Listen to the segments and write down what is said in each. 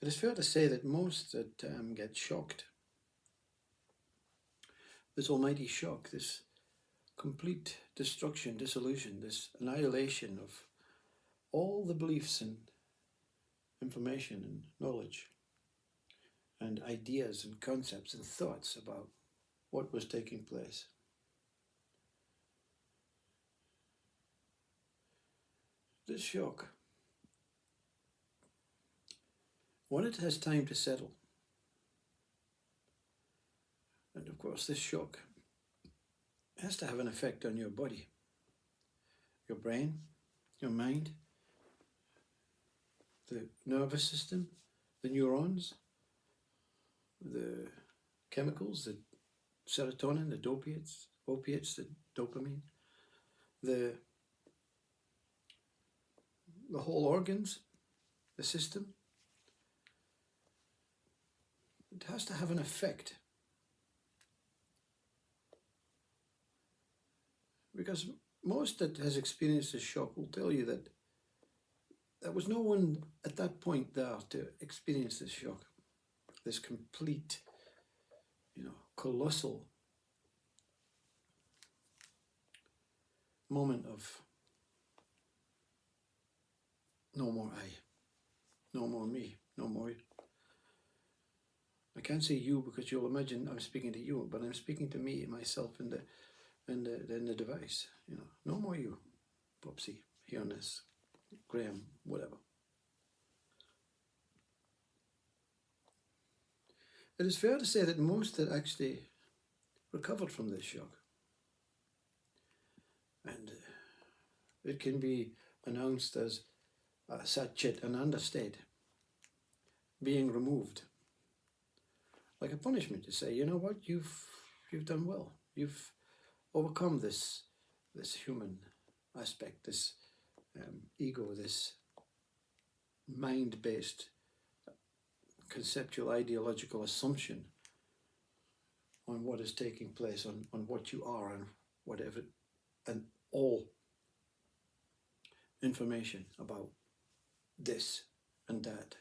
It is fair to say that most that get shocked, this almighty shock, this complete destruction, dissolution, this annihilation of all the beliefs and information and knowledge and ideas and concepts and thoughts about what was taking place. This shock, when it has time to settle, and of course this shock has to have an effect on your body, your brain, your mind, the nervous system, the neurons, the chemicals, the serotonin, the opiates, the dopamine, the whole organs, the system. It has to have an effect. Because most that has experienced this shock will tell you that there was no one at that point there to experience this shock, this complete, colossal moment of no more I, no more me, no more. I can't say you because you'll imagine I'm speaking to you, but I'm speaking to me, myself, and the device. No more you, Popsy, Hioness, Graham, whatever. It is fair to say that most that actually recovered from this shock, and it can be announced as Sat Chit Ananda state, being removed, like a punishment to say, you know what, you've done well, you've overcome this human aspect, this ego, this mind-based conceptual ideological assumption on what is taking place, on what you are and whatever, and all information about this and that.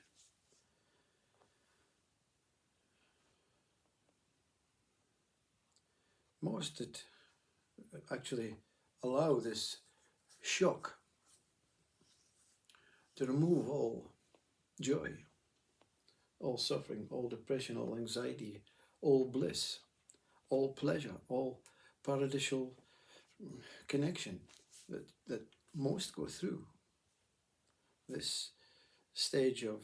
Most that actually allow this shock to remove all joy, all suffering, all depression, all anxiety, all bliss, all pleasure, all paradisal connection that most go through this stage of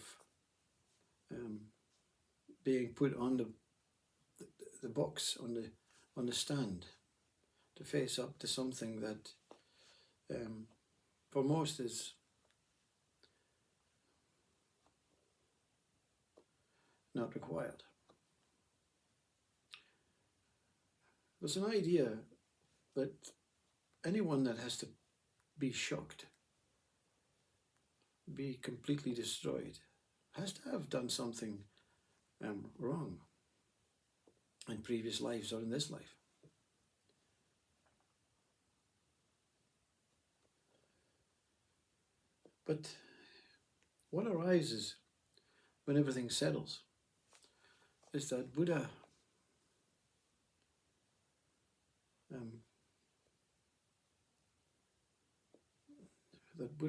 being put on the box, on the stand, to face up to something that for most is not required. There's an idea that anyone that has to be shocked, be completely destroyed, has to have done something wrong in previous lives or in this life. But what arises when everything settles is that Buddha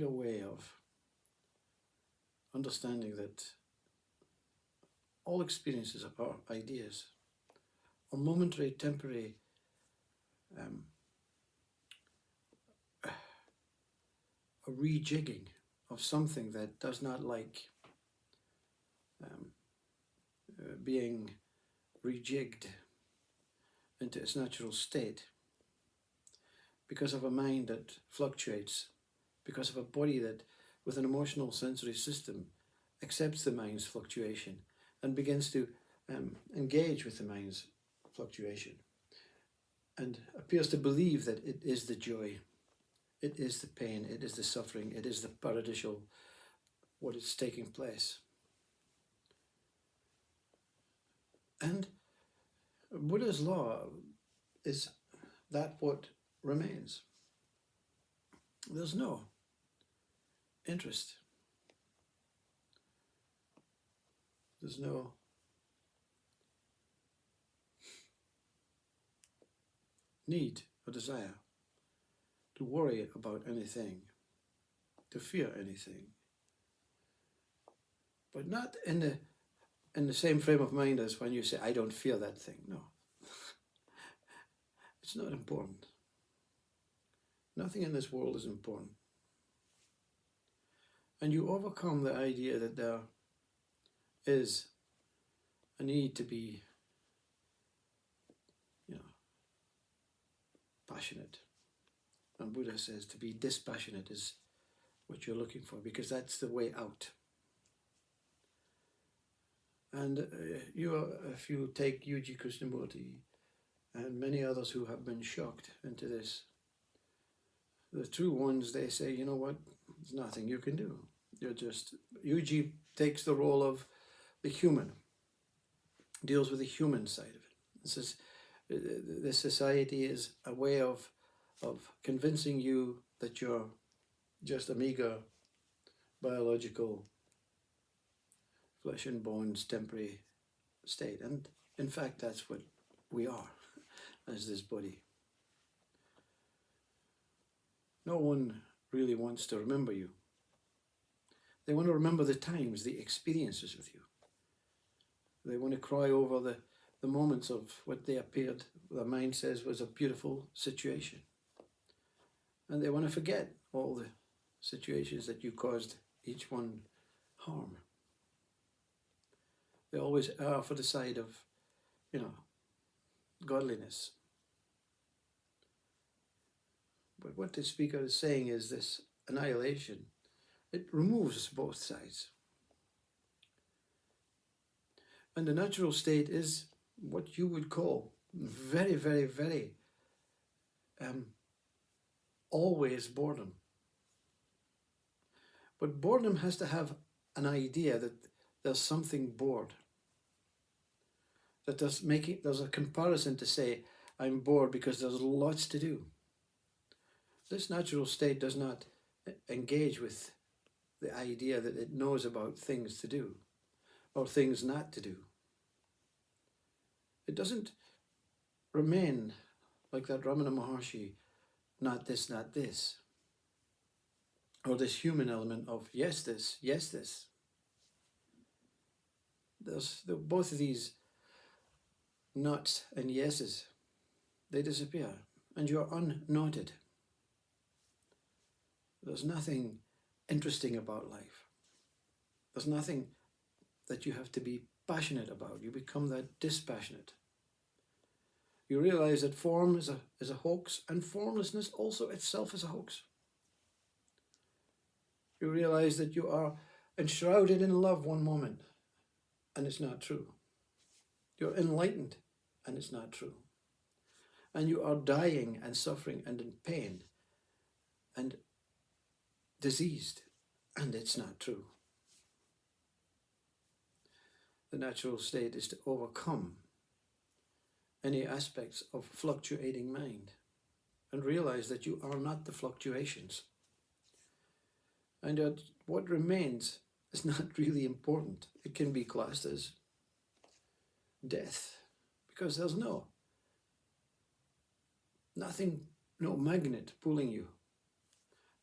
way of understanding that all experiences are ideas, or momentary, temporary a rejigging of something that does not like being rejigged into its natural state, because of a mind that fluctuates, because of a body that, with an emotional sensory system, accepts the mind's fluctuation and begins to engage with the mind's fluctuation and appears to believe that it is the joy, it is the pain, it is the suffering, it is the paradisal, what is taking place. And Buddha's law is that what remains. There's no interest There's no need or desire to worry about anything, to fear anything, but not in the same frame of mind as when you say, I don't fear that thing. No, it's not important. Nothing in this world is important. And you overcome the idea that there is a need to be, passionate. And Buddha says to be dispassionate is what you're looking for, because that's the way out. And if you take Yuji Krishnamurti and many others who have been shocked into this, the true ones, they say, you know what, there's nothing you can do. Yuji takes the role of the human, deals with the human side of it. This is, this society is a way of convincing you that you're just a meager biological flesh and bones temporary state. And in fact, that's what we are as this body. No one really wants to remember you. They want to remember the times, the experiences with you. They want to cry over the moments of what they appeared, their mind says, was a beautiful situation. And they want to forget all the situations that you caused each one harm. They always err for the side of, godliness. But what the speaker is saying is this annihilation, it removes both sides. And the natural state is what you would call very, very, very always boredom. But boredom has to have an idea that there's something bored. That there's a comparison to say, I'm bored because there's lots to do. This natural state does not engage with the idea that it knows about things to do or things not to do. It doesn't remain like that Ramana Maharshi, not this, not this. Or this human element of yes, this, yes, this. There's both of these nots and yeses. They disappear and you're unnoted. There's nothing interesting about life. There's nothing that you have to be passionate about. You become that dispassionate. You realize that form is a hoax, and formlessness also itself is a hoax. You realize that you are enshrouded in love one moment, and it's not true. You're enlightened, and it's not true. And you are dying and suffering and in pain and diseased, and it's not true. The natural state is to overcome any aspects of fluctuating mind and realize that you are not the fluctuations. And that what remains is not really important. It can be classed as death, because there's nothing, no magnet pulling you,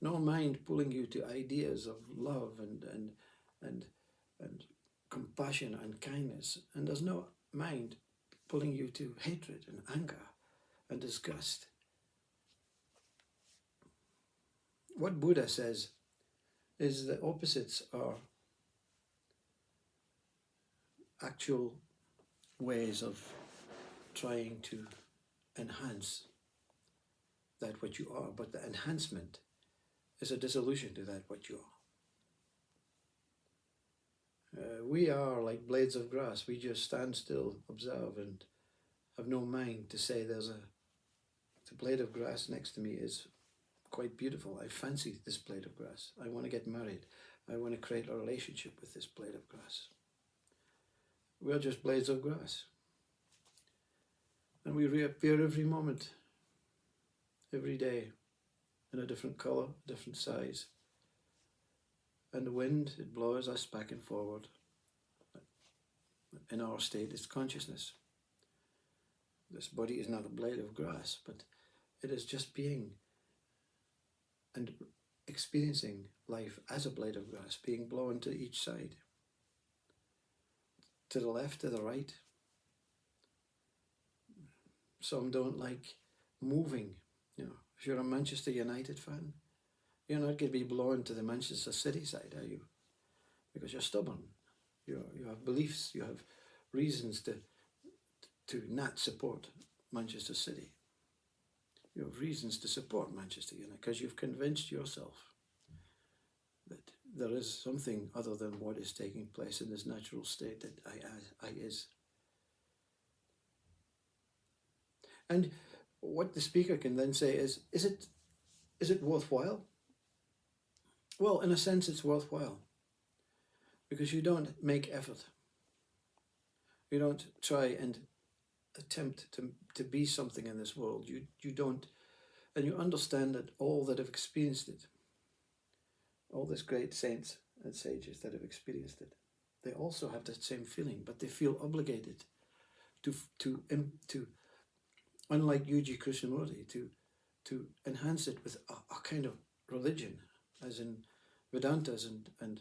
no mind pulling you to ideas of love and compassion and kindness, and there's no mind pulling you to hatred and anger and disgust. What Buddha says is the opposites are actual ways of trying to enhance that what you are, but the enhancement is a dissolution to that what you are. We are like blades of grass. We just stand still, observe, and have no mind to say the blade of grass next to me is quite beautiful. I fancy this blade of grass. I want to get married. I want to create a relationship with this blade of grass. We are just blades of grass. And we reappear every moment, every day, in a different color, different size. And the wind, it blows us back and forward. in our state is consciousness. This body is not a blade of grass, but it is just being and experiencing life as a blade of grass, being blown to each side, to the left, to the right. Some don't like moving. If you're a Manchester United fan, you're not going to be blown to the Manchester City side, are you? Because you're stubborn. You have beliefs, you have reasons to not support Manchester City. You have reasons to support Manchester United because you've convinced yourself that there is something other than what is taking place in this natural state that I is. And what the speaker can then say is it worthwhile? Well, in a sense, it's worthwhile because you don't make effort. You don't try and attempt to be something in this world. You don't, and you understand that all that have experienced it, all these great saints and sages that have experienced it, they also have that same feeling, but they feel obligated to unlike Yuji Krishnamurti, to enhance it with a kind of religion, as in Vedantas and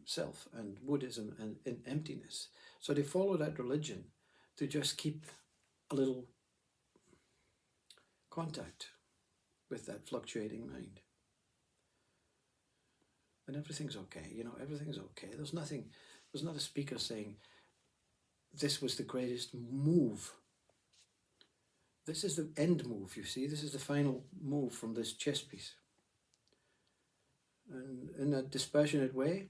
self and Buddhism and in emptiness. So they follow that religion to just keep a little contact with that fluctuating mind. And everything's okay, everything's okay. There's not a speaker saying, this was the greatest move. This is the end move, you see. This is the final move from this chess piece. And in that dispassionate way,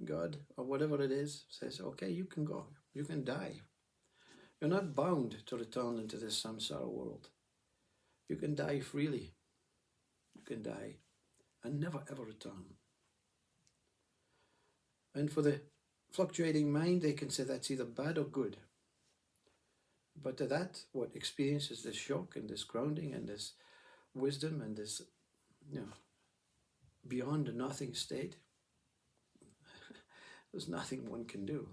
God, or whatever it is, says, okay, you can go. You can die. You're not bound to return into this samsara world. You can die freely. You can die and never ever return. And for the fluctuating mind, they can say that's either bad or good. But to that, what experiences this shock and this grounding and this wisdom and this, beyond nothing state, there's nothing one can do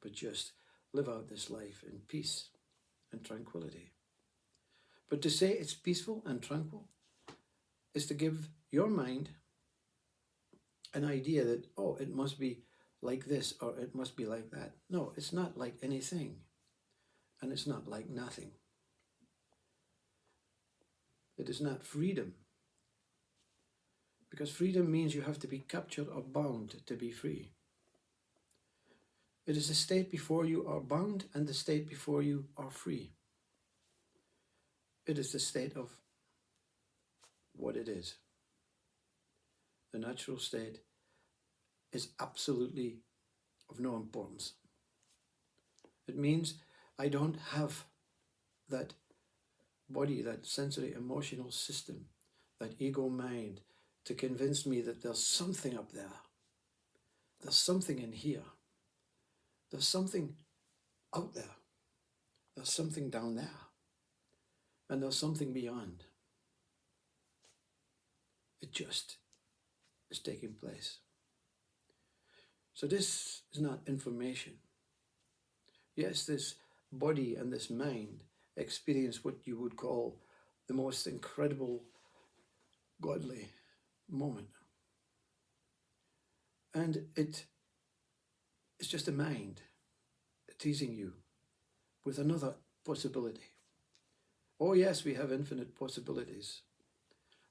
but just live out this life in peace and tranquility. But to say it's peaceful and tranquil is to give your mind an idea that, oh, it must be like this or it must be like that. No, it's not like anything. And it's not like nothing. It is not freedom. Because freedom means you have to be captured or bound to be free. It is the state before you are bound and the state before you are free. It is the state of what it is. The natural state is absolutely of no importance. It means I don't have that body, that sensory emotional system, that ego mind to convince me that there's something up there. There's something in here. There's something out there. There's something down there. And there's something beyond. It just is taking place. So this is not information. Yes, this body and this mind experience what you would call the most incredible godly moment. And it's just a mind teasing you with another possibility. Oh yes, we have infinite possibilities.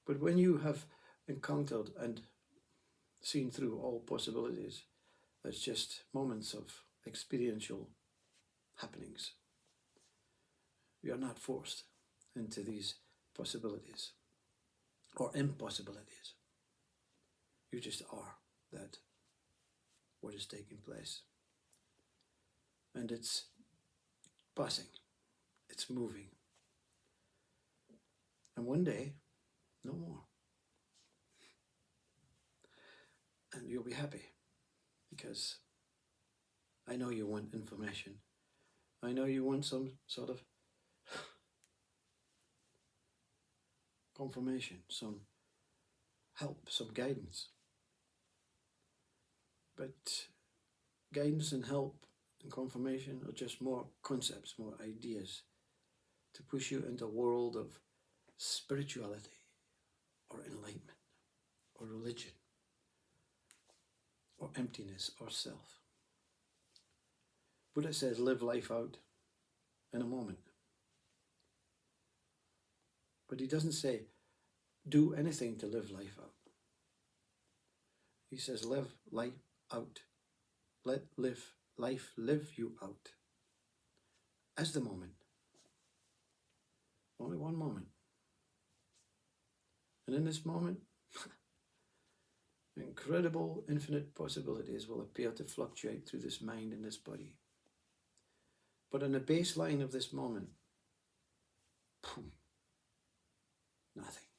But when you have encountered and seen through all possibilities, that's just moments of experiential happenings. You are not forced into these possibilities or impossibilities. You just are that, what is taking place. And it's passing, it's moving. And one day, no more. And you'll be happy because I know you want information. I know you want some sort of confirmation, some help, some guidance. But guidance and help and confirmation, or just more concepts, more ideas to push you into a world of spirituality or enlightenment or religion or emptiness or self? Buddha says, live life out in a moment. But he doesn't say, do anything to live life out. He says, live life out. Let life live you out as the moment. Only one moment. And in this moment, incredible, infinite possibilities will appear to fluctuate through this mind and this body. But on the baseline of this moment, nothing.